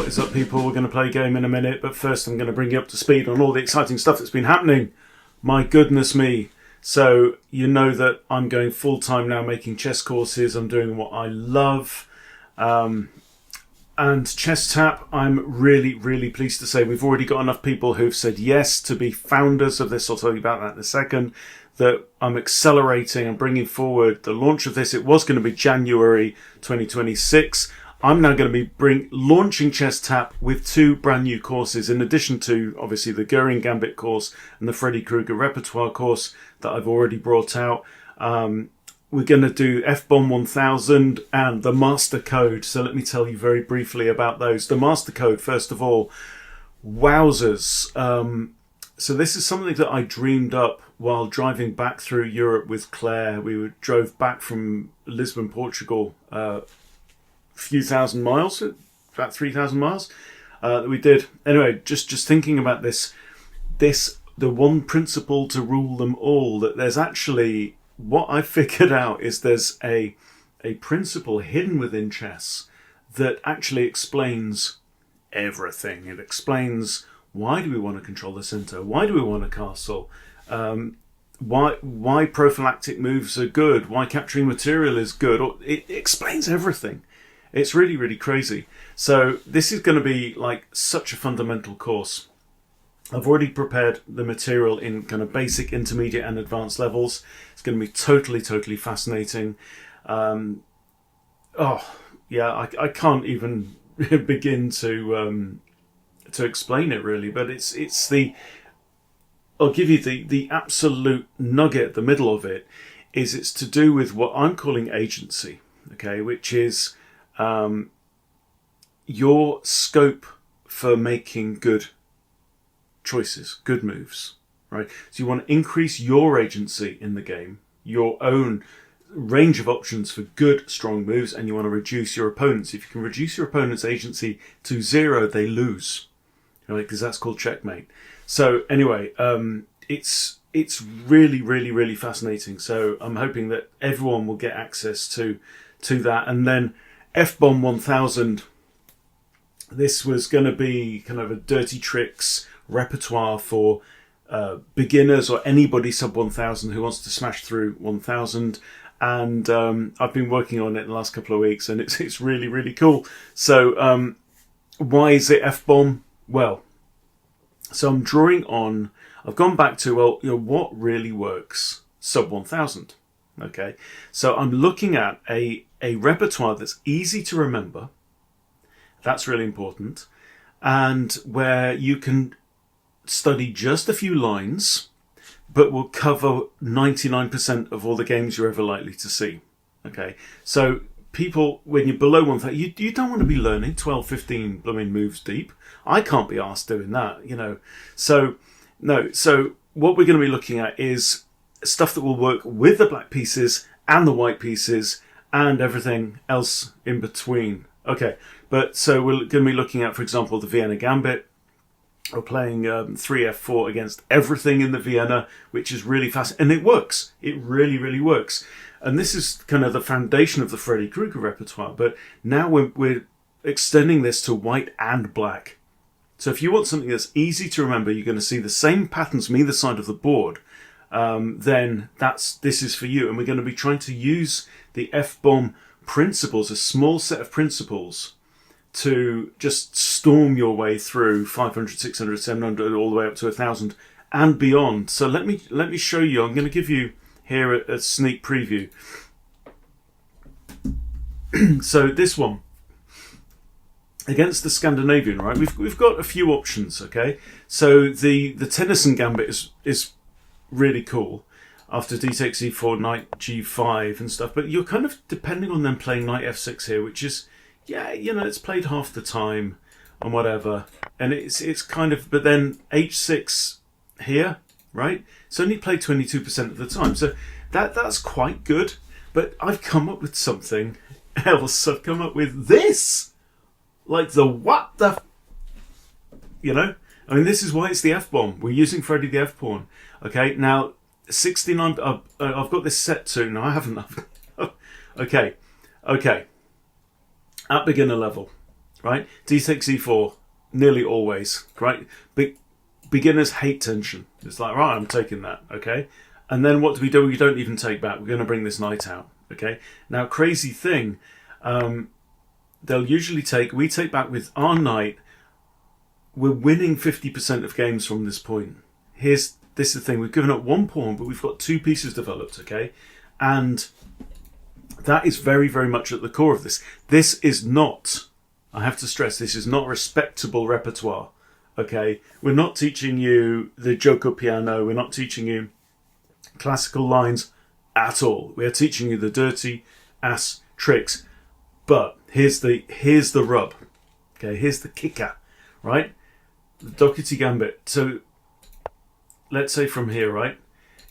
What is up, people? We're going to play a game in a minute, but first I'm going to bring you up to speed on all the exciting stuff that's been happening. My goodness me. So, you know that I'm going full-time now making chess courses. I'm doing what I love. And Chess Tap, I'm really, really pleased to say we've already got enough people who've said yes to be founders of this. I'll tell you about that in a second. That I'm accelerating and bringing forward the launch of this. It was going to be January 2026. I'm now going to be launching Chess Tap with 2 brand new courses, in addition to obviously the Goering Gambit course and the Freddy Krueger repertoire course that I've already brought out. We're going to do F-Bomb 1000 and the Master Code. So let me tell you very briefly about those. The Master Code, first of all, wowzers. So this is something that I dreamed up while driving back through Europe with Claire. We drove back from Lisbon, Portugal, few thousand miles, about 3,000 miles that we did. Anyway, just thinking about this, the one principle to rule them all, that there's actually, what I figured out is there's a principle hidden within chess that actually explains everything. It explains why do we want to control the center, why do we want a castle, why prophylactic moves are good, why capturing material is good. It explains everything. It's really, really crazy. So this is going to be like such a fundamental course. I've already prepared the material in kind of basic, intermediate and advanced levels. It's going to be totally, totally fascinating. I can't even begin to explain it really, but it's the, I'll give you the absolute nugget at the middle of it, is it's to do with what I'm calling agency, okay, which is your scope for making good choices, good moves, right? So you want to increase your agency in the game, your own range of options for good, strong moves, and you want to reduce your opponents. If you can reduce your opponent's agency to 0, they lose, right? Because that's called checkmate. So anyway, it's really, really, really fascinating. So I'm hoping that everyone will get access to that. And then F-Bomb 1000, this was going to be kind of a dirty tricks repertoire for beginners or anybody sub 1000 who wants to smash through 1000. And I've been working on it the last couple of weeks, and it's really, really cool. So why is it F-Bomb? Well, so I'm drawing on, I've gone back to, what really works sub 1000? Okay, so I'm looking at a repertoire that's easy to remember. That's really important. And where you can study just a few lines, but will cover 99% of all the games you're ever likely to see. Okay, so people, when you're below 1000, you don't want to be learning 12, 15 blooming moves deep. I can't be asked doing that, So, no, so what we're going to be looking at is stuff that will work with the black pieces and the white pieces and everything else in between. Okay, but so we're going to be looking at, for example, the Vienna Gambit. We're playing 3F4 against everything in the Vienna, which is really fast. And it works. It really, really works. And this is kind of the foundation of the Freddy Krueger repertoire. But now we're extending this to white and black. So if you want something that's easy to remember, you're going to see the same patterns from either side of the board, then this is for you. And we're going to be trying to use the F-Bomb principles, a small set of principles, to just storm your way through 500, 600, 700, all the way up to 1000 and beyond. So let me show you. I'm going to give you here a sneak preview. So this one, against the Scandinavian, right? We've got a few options, okay? So the Tennyson Gambit is really cool after d takes e4, knight g5 and stuff, but you're kind of depending on them playing knight f6 here, which is, it's played half the time and whatever, and it's kind of, but then h6 here, right? It's only played 22% of the time, so that's quite good. But I've come up with something else. I've come up with this, like the what the, I mean, this is why it's the F-Bomb. We're using Freddy the F-Pawn. Okay, now 69. I've got this set to. No, I haven't. Okay. At beginner level, right? D6, E4, nearly always, right? Beginners hate tension. It's like, right, I'm taking that, okay? And then what do? We don't even take back. We're going to bring this knight out, okay? Now, crazy thing, they'll usually we take back with our knight, we're winning 50% of games from this point. This is the thing, we've given up one pawn, but we've got two pieces developed, okay? And that is very, very much at the core of this. This is not, I have to stress, this is not respectable repertoire, okay? We're not teaching you the gioco piano, we're not teaching you classical lines at all. We are teaching you the dirty ass tricks. But here's the rub. Okay, here's the kicker, right? The Doherty Gambit. So let's say from here, right?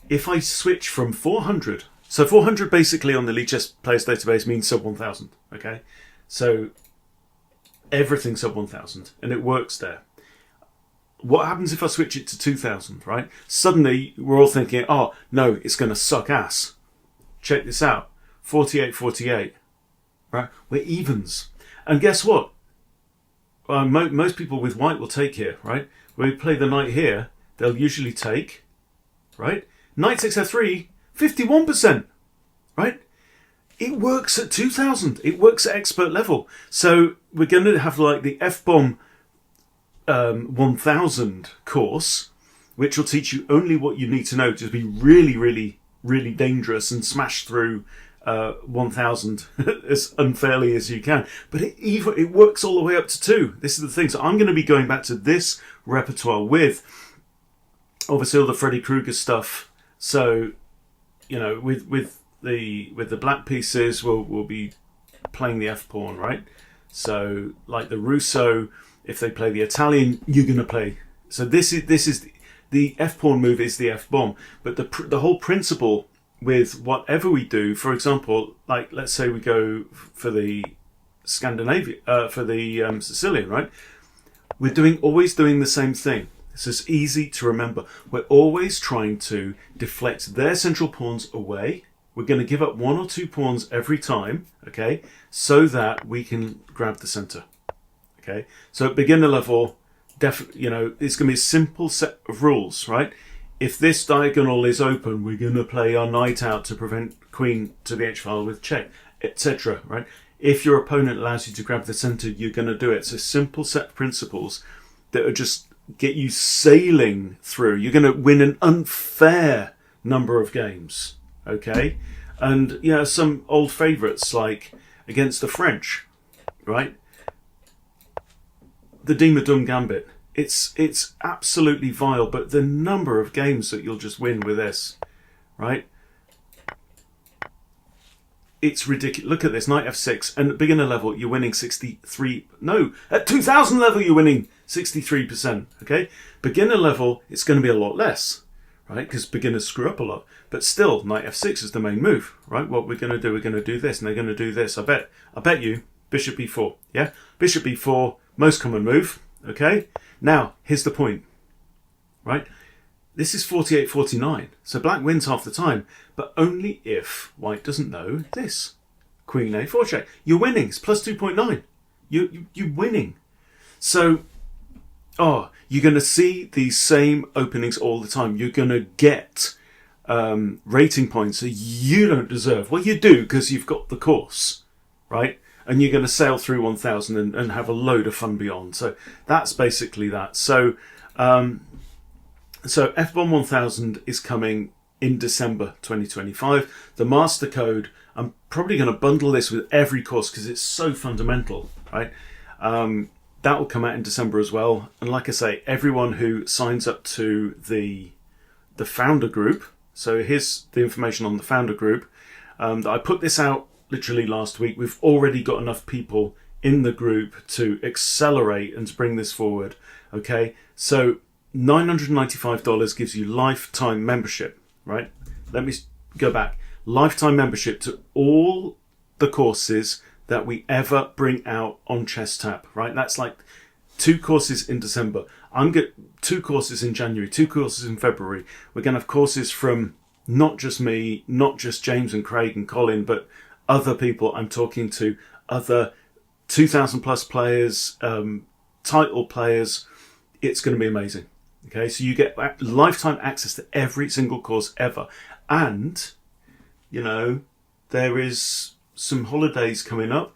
If I switch from 400, so 400 basically on the Lichess Players Database means sub 1000, okay? So everything sub 1000, and it works there. What happens if I switch it to 2000, right? Suddenly, we're all thinking, oh, no, it's going to suck ass. Check this out. 48-48, right? We're evens. And guess what? Most people with white will take here, right? When we play the knight here, they'll usually take, right? Knight 6F3, 51%, right? It works at 2000. It works at expert level. So we're going to have like the F-bomb 1000 course, which will teach you only what you need to know to be really, really, really dangerous and smash through 1000 as unfairly as you can. But it works all the way up to 2. This is the thing. So I'm going to be going back to this repertoire with obviously all the Freddy Krueger stuff. So, you know, with the black pieces, we'll be playing the F pawn, right? So like the Russo, if they play the Italian, you're going to play. So this is the F pawn move is the F bomb, but the whole principle with whatever we do, for example, like let's say we go for the Scandinavian, for the Sicilian, right? We're always doing the same thing. This is easy to remember. We're always trying to deflect their central pawns away. We're going to give up 1 or 2 pawns every time, okay, so that we can grab the center. Okay, so at beginner level, definitely, you know, it's going to be a simple set of rules, right? If this diagonal is open, we're going to play our knight out to prevent queen to the h-file with check, etc., right? If your opponent allows you to grab the center, you're going to do it. So simple set of principles that are just get you sailing through. You're going to win an unfair number of games, okay? And, yeah, some old favourites like against the French, right? The Dima Dum Gambit. It's absolutely vile, but the number of games that you'll just win with this, right? It's ridiculous. Look at this, Knight F6, and at beginner level you're winning 63. No, at 2000 level you're winning 63%. Okay, beginner level it's going to be a lot less, right? Because beginners screw up a lot. But still, Knight F6 is the main move, right? What we're going to do, we're going to do this, and they're going to do this. I bet you, Bishop B4. Yeah, Bishop B4, most common move. Okay, now here's the point, right? This is 48-49, so black wins half the time, but only if white doesn't know this. Queen A4 check. You're winning. It's plus 2.9. You're winning. So, you're going to see these same openings all the time. You're going to get rating points that you don't deserve. Well, you do because you've got the course, right? And you're going to sail through 1000 and have a load of fun beyond. So that's basically that. So F-Bomb 1000 is coming in December 2025. The master code, I'm probably going to bundle this with every course because it's so fundamental, right? That will come out in December as well. And like I say, everyone who signs up to the founder group, so here's the information on the founder group. I put this out literally last week. We've already got enough people in the group to accelerate and to bring this forward. Okay, so $995 gives you lifetime membership, right? Let me go back. Lifetime membership to all the courses that we ever bring out on ChessTap, right? That's like 2 courses in December. I'm getting 2 courses in January, 2 courses in February. We're going to have courses from not just me, not just James and Craig and Colin, but other people I'm talking to, other 2,000 plus players, title players. It's going to be amazing. Okay, so you get lifetime access to every single course ever. And, you know, there is some holidays coming up.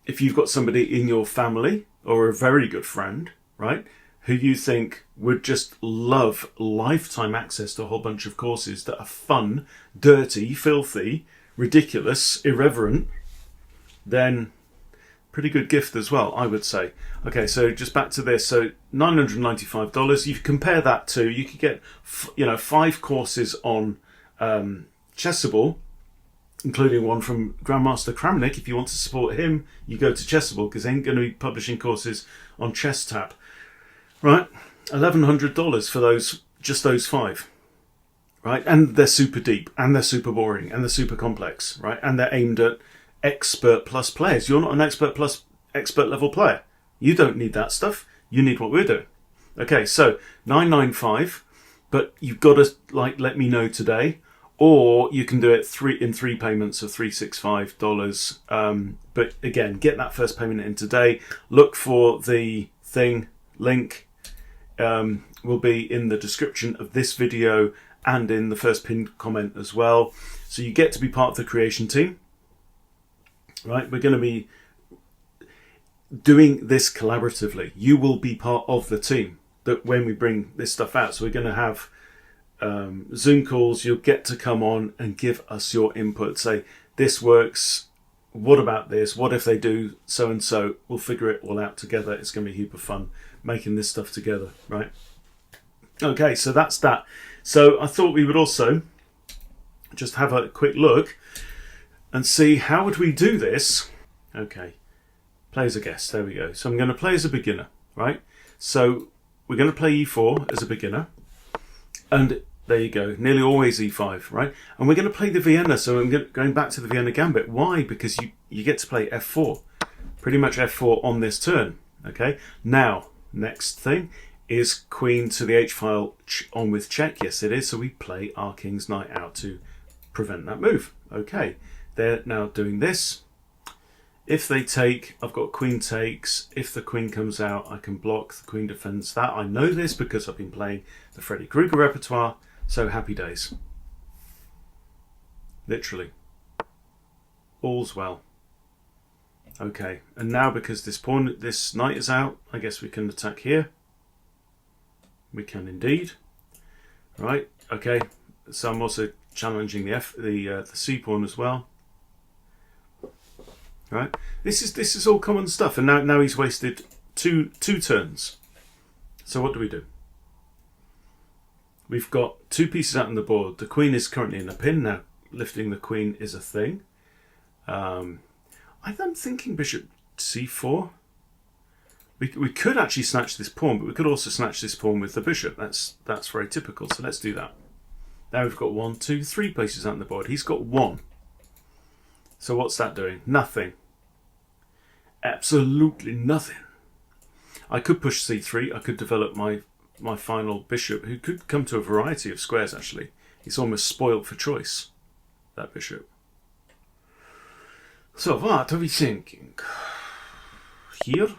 If you've got somebody in your family or a very good friend, right, who you think would just love lifetime access to a whole bunch of courses that are fun, dirty, filthy, ridiculous, irreverent, then pretty good gift as well, I would say. Okay, so just back to this. So $995. You compare that to, you could get, 5 courses on Chessable, including one from Grandmaster Kramnik. If you want to support him, you go to Chessable, because they ain't going to be publishing courses on ChessTap. Right, $1,100 for those 5. Right, and they're super deep, and they're super boring, and they're super complex, right? And they're aimed at expert plus players. You're not an expert level player. You don't need that stuff. You need what we're doing. Okay, so $995, but you've got to let me know today, or you can do it in 3 payments of $365. But again, get that first payment in today. Look for the thing link. Will be in the description of this video and in the first pinned comment as well. So you get to be part of the creation team. Right, we're going to be doing this collaboratively. You will be part of the team that when we bring this stuff out. So we're going to have Zoom calls. You'll get to come on and give us your input. Say, this works. What about this? What if they do so and so? We'll figure it all out together. It's going to be a heap of fun making this stuff together, right? Okay, so that's that. So I thought we would also just have a quick look and see how would we do this. Okay, play as a guest, there we go. So I'm going to play as a beginner, right? So we're going to play e4 as a beginner, and there you go, nearly always e5, right? And we're going to play the Vienna, so I'm going back to the Vienna Gambit. Why? Because you get to play f4, pretty much f4 on this turn, okay? Now, next thing is queen to the h-file on with check. Yes, it is, so we play our king's knight out to prevent that move. Okay. They're now doing this. If they take, I've got queen takes. If the queen comes out, I can block. The queen defends that. I know this because I've been playing the Freddy Krueger repertoire. So happy days. Literally. All's well. Okay, and now because this knight is out, I guess we can attack here. We can indeed. Right. Okay. So I'm also challenging the c pawn as well. Right, this is all common stuff, and now he's wasted two turns. So what do we do? We've got 2 pieces out on the board. The queen is currently in a pin now. Lifting the queen is a thing. I'm thinking bishop c4. We could actually snatch this pawn, but we could also snatch this pawn with the bishop. That's very typical. So let's do that. Now we've got 1, 2, 3 places out on the board. He's got 1. So what's that doing? Nothing. Absolutely nothing. I could push c3. I could develop my final bishop, who could come to a variety of squares, actually. He's almost spoiled for choice, that bishop. So what are we thinking? Here?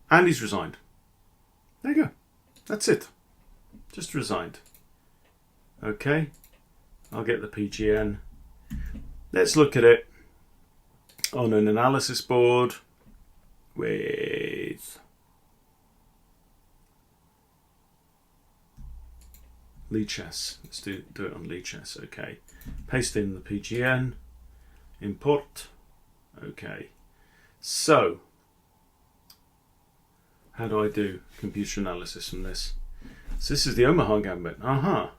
And he's resigned. There you go. That's it. Just resigned. Okay. I'll get the PGN. Let's look at it on an analysis board with Lichess. Let's do it on Lichess. Okay. Paste in the PGN. Import. Okay. So, how do I do computer analysis from this? So this is the Omaha Gambit. Well,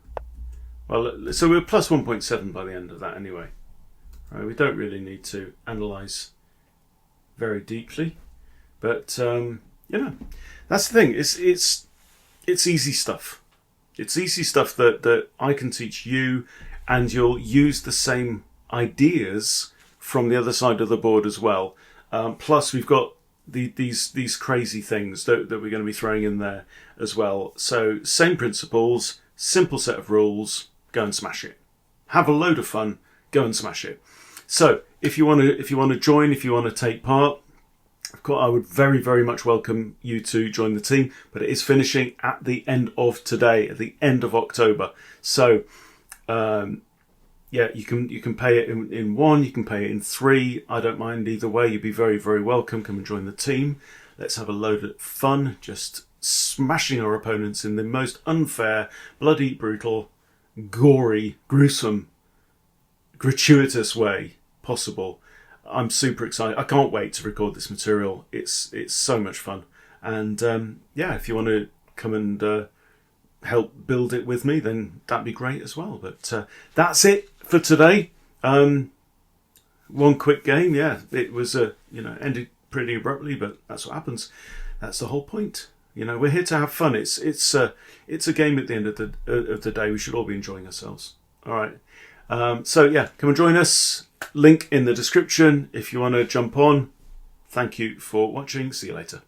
so we're plus 1.7 by the end of that anyway. Right, we don't really need to analyse very deeply, but that's the thing. It's easy stuff. It's easy stuff that I can teach you, and you'll use the same ideas from the other side of the board as well. Plus, we've got these crazy things that we're going to be throwing in there as well. So same principles, simple set of rules. Go and smash it. Have a load of fun. Go and smash it. So if you want to join, if you want to take part, I would very, very much welcome you to join the team, but it is finishing at the end of today, at the end of October. So, you can pay it in 1, you can pay it in 3. I don't mind either way. You'd be very, very welcome. Come and join the team. Let's have a load of fun, just smashing our opponents in the most unfair, bloody, brutal, gory, gruesome, gratuitous way possible. I'm super excited. I can't wait to record this material. It's so much fun. And if you want to come and help build it with me, then that'd be great as well. But that's it for today. One quick game. Yeah, it was ended pretty abruptly, but that's what happens. That's the whole point. We're here to have fun. It's a game at the end of the day. We should all be enjoying ourselves. All right. Come and join us. Link in the description if you want to jump on. Thank you for watching. See you later.